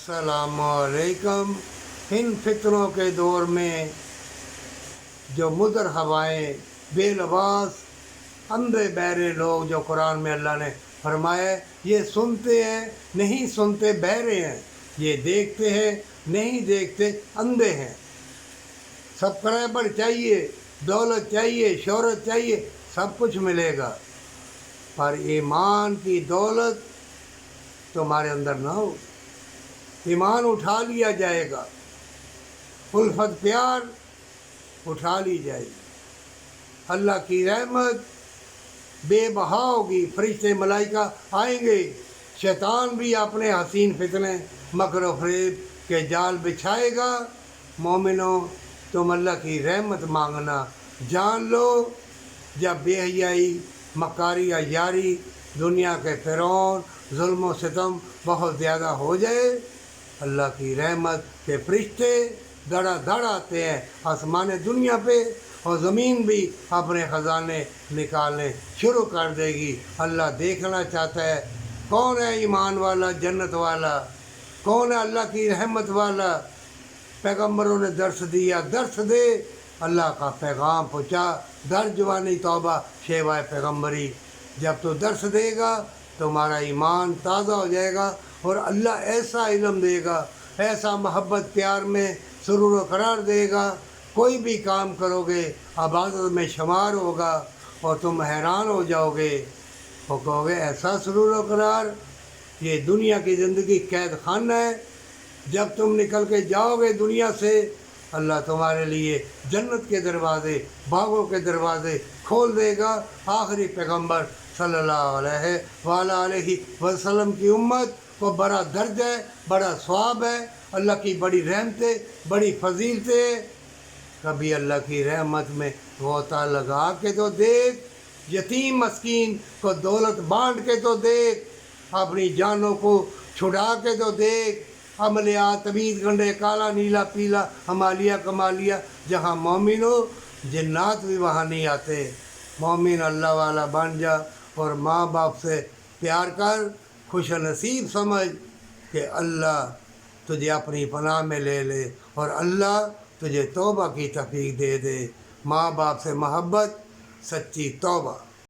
अस्सलाम वालेकुम। इन फितरों के दौर में जो मुदर हवाएं, बेलबास अंधे बहरे लोग, जो कुरान में अल्लाह ने फरमाया, ये सुनते हैं नहीं सुनते, बहरे हैं, ये देखते हैं नहीं देखते, अंधे हैं। सब्सक्राइबर चाहिए, दौलत चाहिए, शोहरत चाहिए, सब कुछ मिलेगा, पर ईमान की दौलत तुम्हारे अंदर ना हो। ईमान उठा लिया जाएगा, उल्फत प्यार उठा ली जाएगी, अल्लाह की रहमत बेबहा होगी, फरिश्ते मलाइका आएंगे, शैतान भी अपने हसीन फितने मकर फरेब के जाल बिछाएगा। मोमिनों, तुम अल्लाह की रहमत मांगना जान लो। जब बेहयाई, मकारी, यारी, दुनिया के फिरौन, जुल्म सितम बहुत ज़्यादा हो जाए, अल्लाह की रहमत के फरिश्ते धड़ा धड़ आते हैं आसमान दुनिया पे, और ज़मीन भी अपने ख़जाने निकालने शुरू कर देगी। अल्लाह देखना चाहता है कौन है ईमान वाला, जन्नत वाला, कौन है अल्लाह की रहमत वाला। पैगम्बरों ने दर्स दिया, दर्स दे, अल्लाह का पैगाम पहुँचा, दर जवानी तौबा शेवा पैगम्बरी। जब तो दर्स देगा तुम्हारा ईमान ताज़ा हो जाएगा, और अल्लाह ऐसा इल्म देगा, ऐसा मोहब्बत प्यार में सुरूर करार देगा, कोई भी काम करोगे इबादत में शुमार होगा, और तुम हैरान हो जाओगे और कहोगे ऐसा सुरूर करार, ये दुनिया की ज़िंदगी कैद खाना है। जब तुम निकल के जाओगे दुनिया से, अल्लाह तुम्हारे लिए जन्नत के दरवाज़े, बागों के दरवाज़े खोल देगा। आखिरी पैगम्बर सल्लल्लाहु अलैहि वसल्लम की उम्मत को बड़ा दर्ज है, बड़ा स्वाब है, अल्लाह की बड़ी रहमतें, बड़ी फजीलतें। कभी अल्लाह की रहमत में गोता लगा के तो देख, यतीम मस्कीन को दौलत बांट के तो देख, अपनी जानों को छुड़ा के तो देख। अमलिया, तमीज़, गंडे, काला, नीला, पीला, हमालिया, कमालिया, जहाँ मोमिन हो, जिन्नात भी वहाँ नहीं आते। मोमिन अल्लाह वाला बन जा, और माँ बाप से प्यार कर, खुश नसीब समझ कि अल्लाह तुझे अपनी पनाह में ले ले, और अल्लाह तुझे तौबा की तौफीक दे दे। माँ बाप से मोहब्बत, सच्ची तौबा।